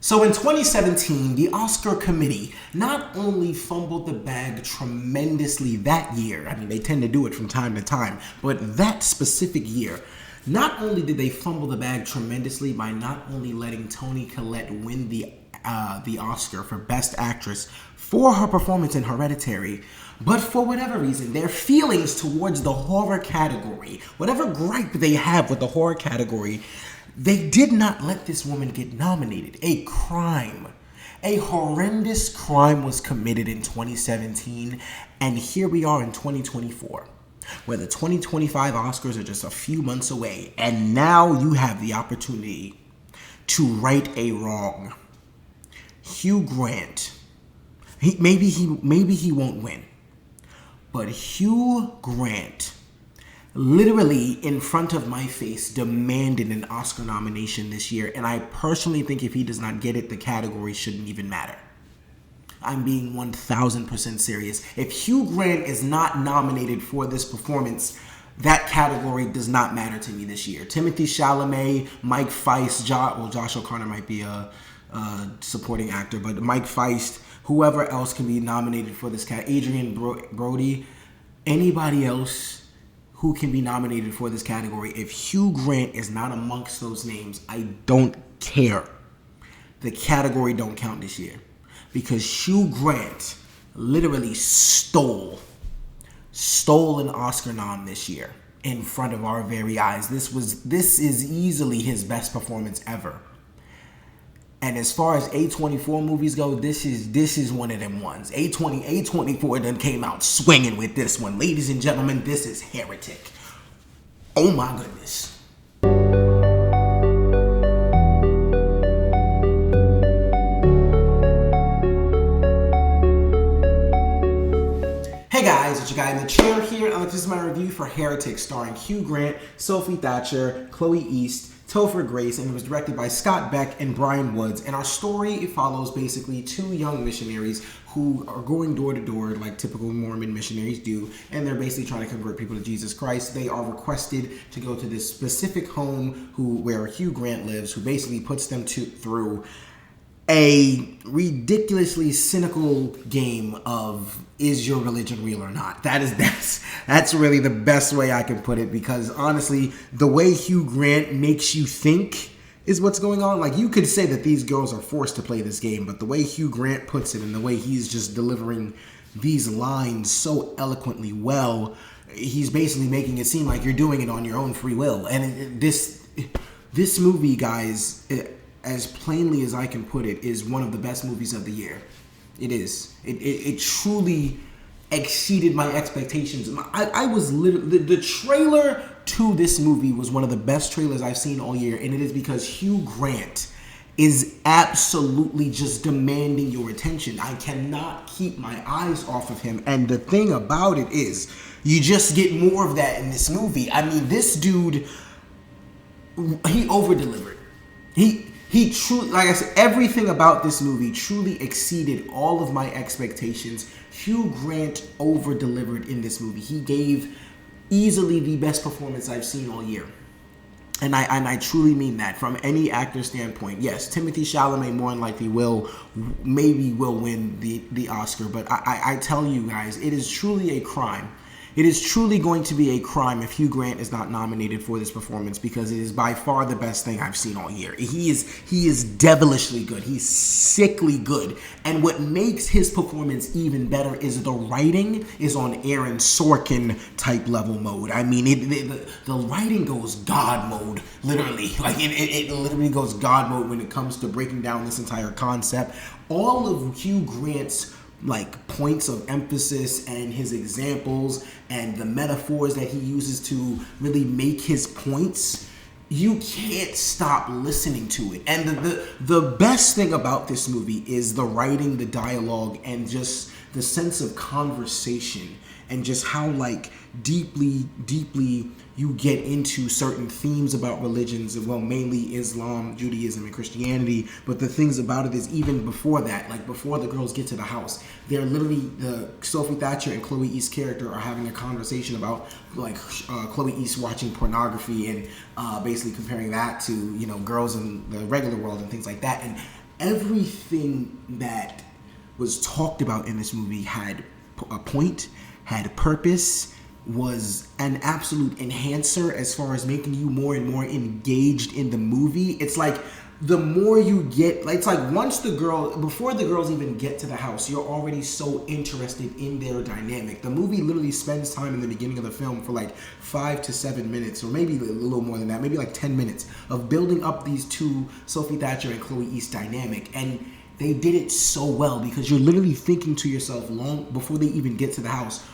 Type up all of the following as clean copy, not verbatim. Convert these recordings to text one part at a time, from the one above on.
So in 2017, the Oscar committee not only fumbled the bag tremendously that year, I mean, they tend to do it from time to time, but that specific year, not only did they fumble the bag tremendously by not only letting Toni Collette win the Oscar for Best Actress for her performance in Hereditary, but for whatever reason, their feelings towards the horror category, whatever gripe they have with the horror category, they did not let this woman get nominated. A crime, a horrendous crime was committed in 2017, and here we are in 2024, where the 2025 Oscars are just a few months away, and now you have the opportunity to right a wrong. Hugh Grant, maybe he won't win, but Hugh Grant literally in front of my face demanded an Oscar nomination this year, and I personally think if he does not get it, the category shouldn't even matter. I'm being 1000% serious. If Hugh Grant is not nominated for this performance, that category does not matter to me this year. Timothée Chalamet, Mike Feist, Josh O'Connor might be a supporting actor, but Mike Feist, whoever else can be nominated for this Adrian Brody, anybody else who can be nominated for this category, if Hugh Grant is not amongst those names, I don't care. The category don't count this year. Because Hugh Grant literally stole an Oscar nom this year in front of our very eyes. This is easily his best performance ever. And as far as A24 movies go, this is one of them ones. A24 done came out swinging with this one. Ladies and gentlemen, this is Heretic. Oh my goodness. Hey guys, it's your guy in the chair here, and this is my review for Heretic, starring Hugh Grant, Sophie Thatcher, Chloe East, Topher Grace, and it was directed by Scott Beck and Brian Woods. And our story follows basically two young missionaries who are going door to door like typical Mormon missionaries do, and they're basically trying to convert people to Jesus Christ. They are requested to go to this specific home where Hugh Grant lives, who basically puts them through a ridiculously cynical game of, is your religion real or not? That's really the best way I can put it, because honestly, the way Hugh Grant makes you think is what's going on. Like, you could say that these girls are forced to play this game, but the way Hugh Grant puts it and the way he's just delivering these lines so eloquently well, he's basically making it seem like you're doing it on your own free will. And this movie, guys, as plainly as I can put it, is one of the best movies of the year. It is. It truly exceeded my expectations. I was literally, the trailer to this movie was one of the best trailers I've seen all year, and it is because Hugh Grant is absolutely just demanding your attention. I cannot keep my eyes off of him, and the thing about it is, you just get more of that in this movie. I mean, this dude, he over-delivered. He truly, like I said, everything about this movie truly exceeded all of my expectations. Hugh Grant over-delivered in this movie. He gave easily the best performance I've seen all year. And I truly mean that from any actor standpoint. Yes, Timothée Chalamet more than likely will win the Oscar. But I tell you guys, it is truly a crime. It is truly going to be a crime if Hugh Grant is not nominated for this performance, because it is by far the best thing I've seen all year. He is devilishly good. He's sickly good. And what makes his performance even better is the writing is on Aaron Sorkin type level mode. I mean, the writing goes God mode, literally. Like, it literally goes God mode when it comes to breaking down this entire concept. All of Hugh Grant's points of emphasis and his examples and the metaphors that he uses to really make his points, you can't stop listening to it. And the best thing about this movie is the writing, the dialogue, and just the sense of conversation, and just how deeply you get into certain themes about religions, well, mainly Islam, Judaism, and Christianity. But the things about it is, even before that, before the girls get to the house, they're literally, Sophie Thatcher and Chloe East's character are having a conversation about Chloe East watching pornography and basically comparing that to girls in the regular world and things like that. And everything that was talked about in this movie had a point, had purpose, was an absolute enhancer as far as making you more and more engaged in the movie. It's like the more you get, it's like before the girls even get to the house, you're already so interested in their dynamic. The movie literally spends time in the beginning of the film for like 5 to 7 minutes, or maybe a little more than that, maybe like 10 minutes of building up these two, Sophie Thatcher and Chloe East dynamic. And they did it so well because you're literally thinking to yourself long before they even get to the house,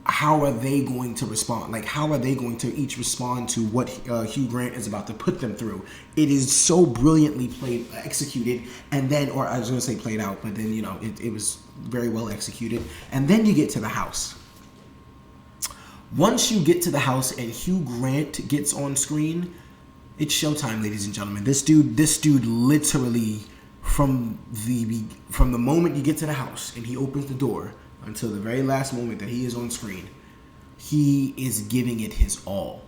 how are they going to respond? Like, how are they going to each respond to what Hugh Grant is about to put them through? It is so brilliantly executed, and then, or I was going to say played out, but then, it was very well executed. And then you get to the house. Once you get to the house and Hugh Grant gets on screen, it's showtime, ladies and gentlemen. This dude literally, from the moment you get to the house and he opens the door until the very last moment that he is on screen, he is giving it his all.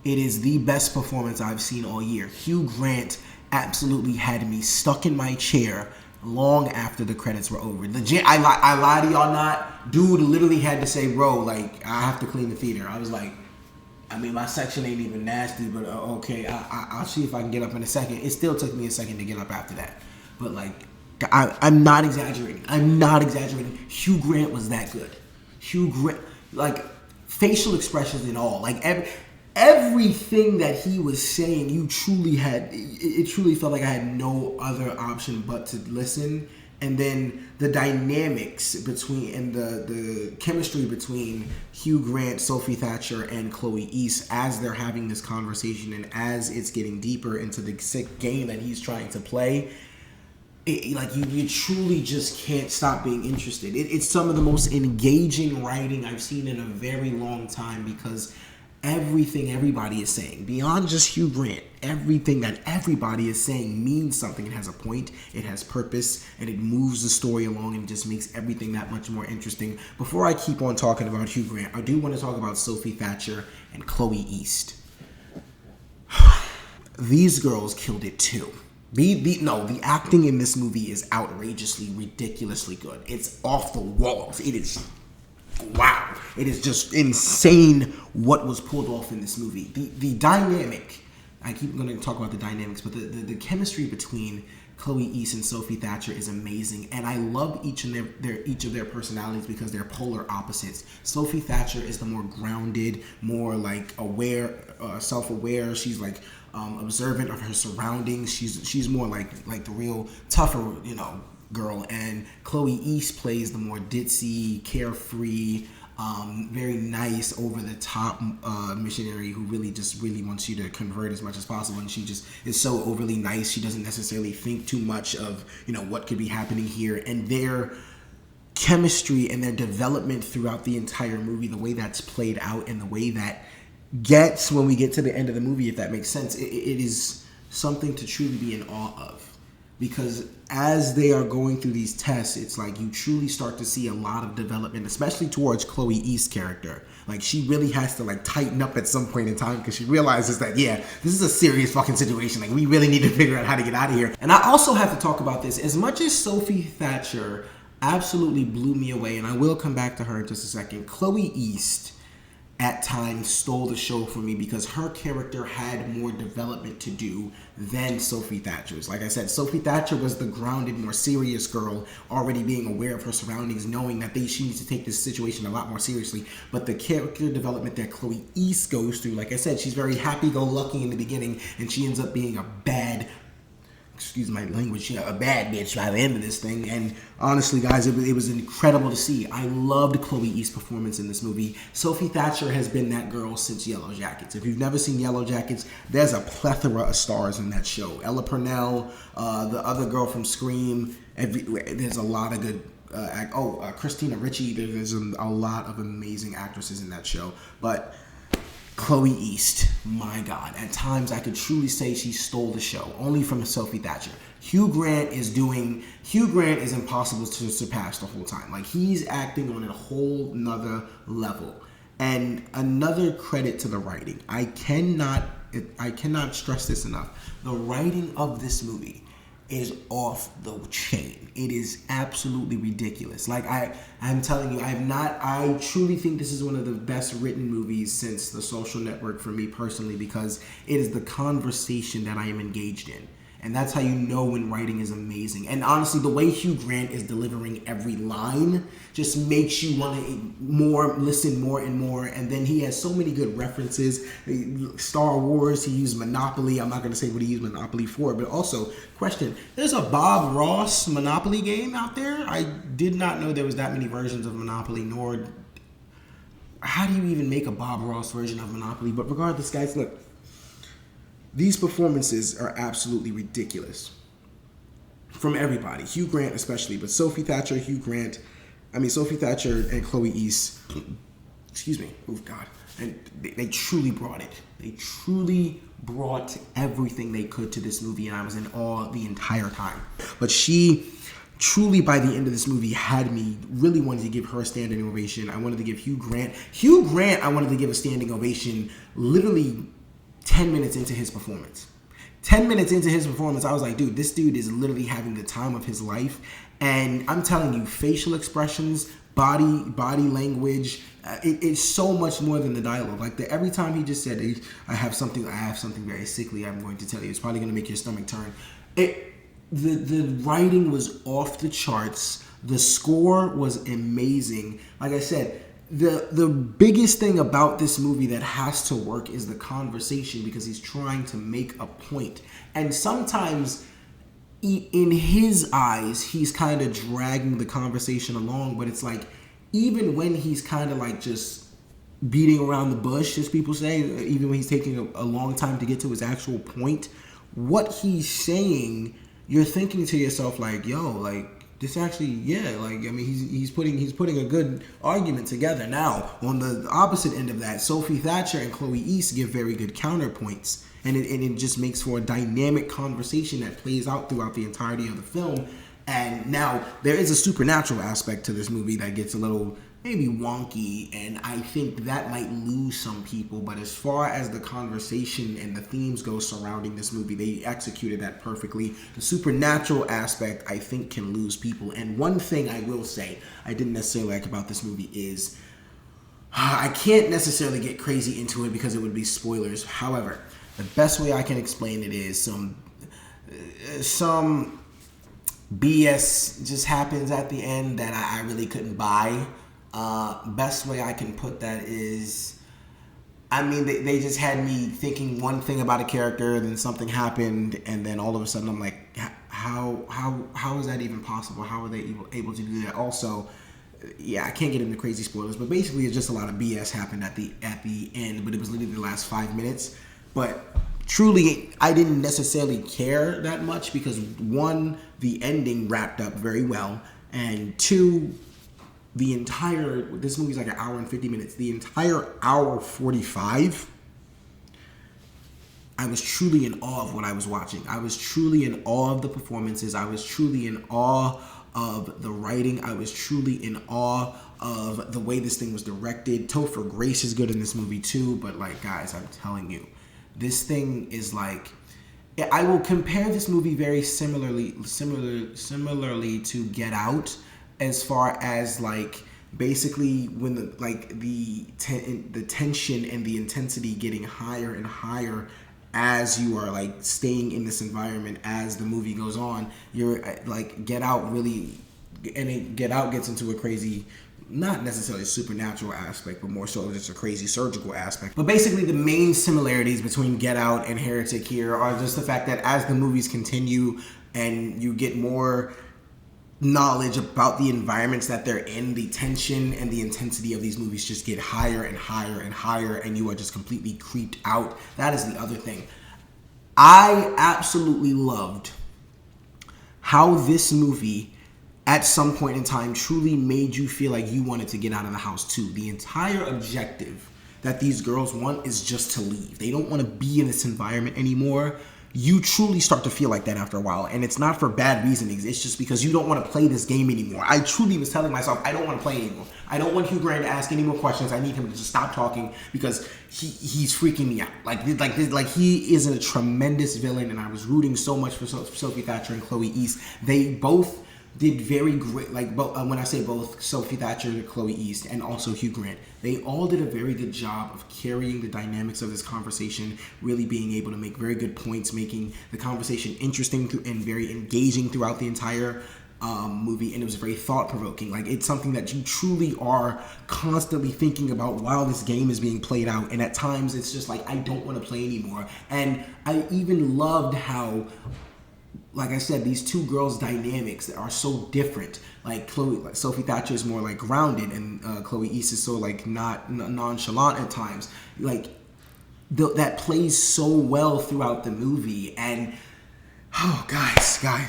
It is the best performance I've seen all year. Hugh Grant absolutely had me stuck in my chair long after the credits were over. Legit, I lie to y'all not. Dude literally had to say, bro, like, I have to clean the theater. I was like, I mean, my section ain't even nasty, but okay, I'll see if I can get up in a second. It still took me a second to get up after that. But, like, I'm not exaggerating. Hugh Grant was that good. Hugh Grant, like, facial expressions and all. Like, everything that he was saying, it truly felt like I had no other option but to listen. And then the dynamics between, and the chemistry between Hugh Grant, Sophie Thatcher, and Chloe East as they're having this conversation and as it's getting deeper into the sick game that he's trying to play, you truly just can't stop being interested. It's some of the most engaging writing I've seen in a very long time, because everything everybody is saying, beyond just Hugh Grant, everything that everybody is saying means something. It has a point, it has purpose, and it moves the story along and just makes everything that much more interesting. Before I keep on talking about Hugh Grant, I do want to talk about Sophie Thatcher and Chloe East. These girls killed it too. The acting in this movie is outrageously, ridiculously good. It's off the walls. It is, wow. It is just insane what was pulled off in this movie. The dynamic, I keep going to talk about the dynamics, but the chemistry between Chloe East and Sophie Thatcher is amazing, and I love each of their personalities because they're polar opposites. Sophie Thatcher is the more grounded, more like aware, self-aware. She's like observant of her surroundings. She's more like the real tougher, girl. And Chloe East plays the more ditzy, carefree, very nice, over the top missionary who really wants you to convert as much as possible. And she just is so overly nice. She doesn't necessarily think too much of what could be happening here. And their chemistry and their development throughout the entire movie, the way that's played out and the way that gets when we get to the end of the movie, if that makes sense, it is something to truly be in awe of. Because as they are going through these tests, it's like you truly start to see a lot of development, especially towards Chloe East's character. Like, she really has to tighten up at some point in time, because she realizes that, yeah, this is a serious fucking situation. Like, we really need to figure out how to get out of here. And I also have to talk about this. As much as Sophie Thatcher absolutely blew me away, and I will come back to her in just a second, Chloe East at times stole the show for me, because her character had more development to do than Sophie Thatcher's. Like I said, Sophie Thatcher was the grounded, more serious girl, already being aware of her surroundings, knowing that she needs to take this situation a lot more seriously. But the character development that Chloe East goes through, like I said, she's very happy-go-lucky in the beginning, and she ends up being a bad, excuse my language, a bad bitch by the end of this thing. And honestly, guys, it was incredible to see. I loved Chloe East's performance in this movie. Sophie Thatcher has been that girl since Yellow Jackets. If you've never seen Yellow Jackets, there's a plethora of stars in that show. Ella Purnell, the other girl from Scream. There's a lot of good Christina Ricci. There's a lot of amazing actresses in that show. But Chloe East, my God. At times, I could truly say she stole the show, only from Sophie Thatcher. Hugh Grant is impossible to surpass the whole time. Like, he's acting on a whole nother level. And another credit to the writing. I cannot stress this enough. The writing of this movie is off the chain. It is absolutely ridiculous. Like I'm telling you, I truly think this is one of the best written movies since The Social Network for me personally, because it is the conversation that I am engaged in. And that's how you know when writing is amazing. And honestly, the way Hugh Grant is delivering every line just makes you want to listen more and more. And then he has so many good references. Star Wars, he used Monopoly. I'm not going to say what he used Monopoly for, but also, question, there's a Bob Ross Monopoly game out there? I did not know there was that many versions of Monopoly, nor how do you even make a Bob Ross version of Monopoly? But regardless, guys, look. These performances are absolutely ridiculous from everybody. Hugh Grant especially, but Sophie Thatcher and Chloe East, excuse me, oh God, and they truly brought it. They truly brought everything they could to this movie, and I was in awe the entire time. But she truly, by the end of this movie, had me really wanting to give her a standing ovation. I wanted to give Hugh Grant, I wanted to give a standing ovation literally 10 minutes into his performance. 10 minutes into his performance, I was like, dude, this dude is literally having the time of his life. And I'm telling you, facial expressions, body language, it's so much more than the dialogue. Like every time he just said, I have something very sickly I'm going to tell you. It's probably going to make your stomach turn. The writing was off the charts. The score was amazing. Like I said, the biggest thing about this movie that has to work is the conversation, because he's trying to make a point. And sometimes in his eyes, he's kind of dragging the conversation along, but it's like, even when he's kind of like just beating around the bush, as people say, even when he's taking a long time to get to his actual point, what he's saying, you're thinking to yourself like, yo, like, this actually, yeah, like, I mean, he's putting a good argument together. Now, on the opposite end of that, Sophie Thatcher and Chloe East give very good counterpoints, and it just makes for a dynamic conversation that plays out throughout the entirety of the film. And now, there is a supernatural aspect to this movie that gets a little maybe wonky, and I think that might lose some people. But as far as the conversation and the themes go surrounding this movie, they executed that perfectly. The supernatural aspect, I think, can lose people. And one thing I will say I didn't necessarily like about this movie is I can't necessarily get crazy into it because it would be spoilers. However, the best way I can explain it is some BS just happens at the end that I really couldn't buy. Best way I can put that is, I mean, they just had me thinking one thing about a character, then something happened, and then all of a sudden I'm like, how is that even possible? How are they able to do that? Also, yeah, I can't get into crazy spoilers, but basically it's just a lot of BS happened at the end, but it was literally the last 5 minutes. But truly, I didn't necessarily care that much because, one, the ending wrapped up very well, and two, this movie's like an hour and 50 minutes. The entire hour 45, I was truly in awe of what I was watching. I was truly in awe of the performances. I was truly in awe of the writing. I was truly in awe of the way this thing was directed. Topher Grace is good in this movie too, but like, guys, I'm telling you, this thing is like, I will compare this movie very similarly to Get Out, as far as like basically when the tension and the intensity getting higher and higher as you are like staying in this environment as the movie goes on. You're like, Get Out really, and Get Out gets into a crazy, not necessarily supernatural aspect, but more so just a crazy surgical aspect. But basically the main similarities between Get Out and Heretic here are just the fact that as the movies continue and you get more knowledge about the environments that they're in, the tension and the intensity of these movies just get higher and higher and higher, and you are just completely creeped out. That is the other thing. I absolutely loved how this movie at some point in time truly made you feel like you wanted to get out of the house too. The entire objective that these girls want is just to leave. They don't want to be in this environment anymore. you truly start to feel like that after a while, and it's not for bad reasonings. It's just because you don't want to play this game anymore. I truly was telling myself, I don't want to play anymore. I don't want Hugh Grant to ask any more questions. I need him to just stop talking because he's freaking me out. Like he is a tremendous villain, and I was rooting so much for Sophie Thatcher and Chloe East. They both did very great. Like when I say both, Sophie Thatcher, Chloe East, and also Hugh Grant, they all did a very good job of carrying the dynamics of this conversation, really being able to make very good points, making the conversation interesting and very engaging throughout the entire movie, and it was very thought-provoking. Like, it's something that you truly are constantly thinking about while this game is being played out, and at times it's just like, I don't want to play anymore. And I even loved how, like I said, these two girls' dynamics are so different. Like Sophie Thatcher is more like grounded, and Chloe East is so like not nonchalant at times. Like that plays so well throughout the movie. And oh, guys, I'm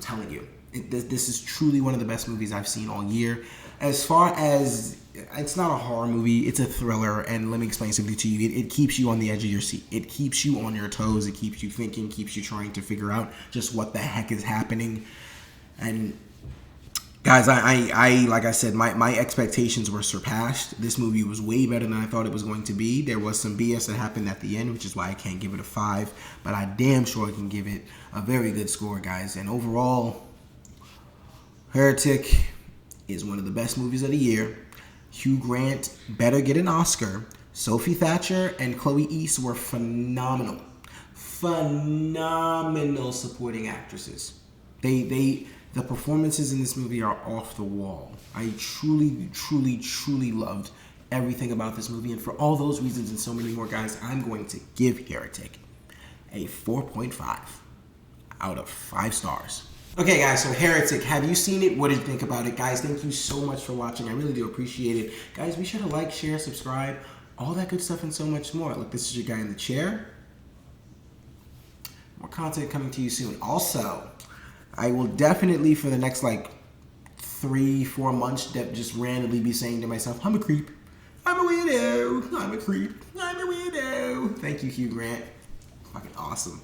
telling you, this is truly one of the best movies I've seen all year. As far as, it's not a horror movie, it's a thriller, and let me explain something to you. It keeps you on the edge of your seat. It keeps you on your toes. It keeps you thinking, keeps you trying to figure out just what the heck is happening. And guys, I like I said, my expectations were surpassed. This movie was way better than I thought it was going to be. There was some BS that happened at the end, which is why I can't give it a 5, but I damn sure can give it a very good score, guys. And overall, Heretic is one of the best movies of the year. Hugh Grant better get an Oscar. Sophie Thatcher and Chloe East were phenomenal supporting actresses. The performances in this movie are off the wall. I truly loved everything about this movie, and for all those reasons and so many more, guys, I'm going to give Heretic a 4.5 out of 5 stars. Okay, guys, so Heretic, have you seen it? What did you think about it? Guys, thank you so much for watching. I really do appreciate it. Guys, be sure to like, share, subscribe, all that good stuff and so much more. Look, this is your guy in the chair. More content coming to you soon. Also, I will definitely, for the next, 3-4 months, just randomly be saying to myself, I'm a creep. I'm a weirdo. I'm a creep. I'm a weirdo. Thank you, Hugh Grant. Fucking awesome.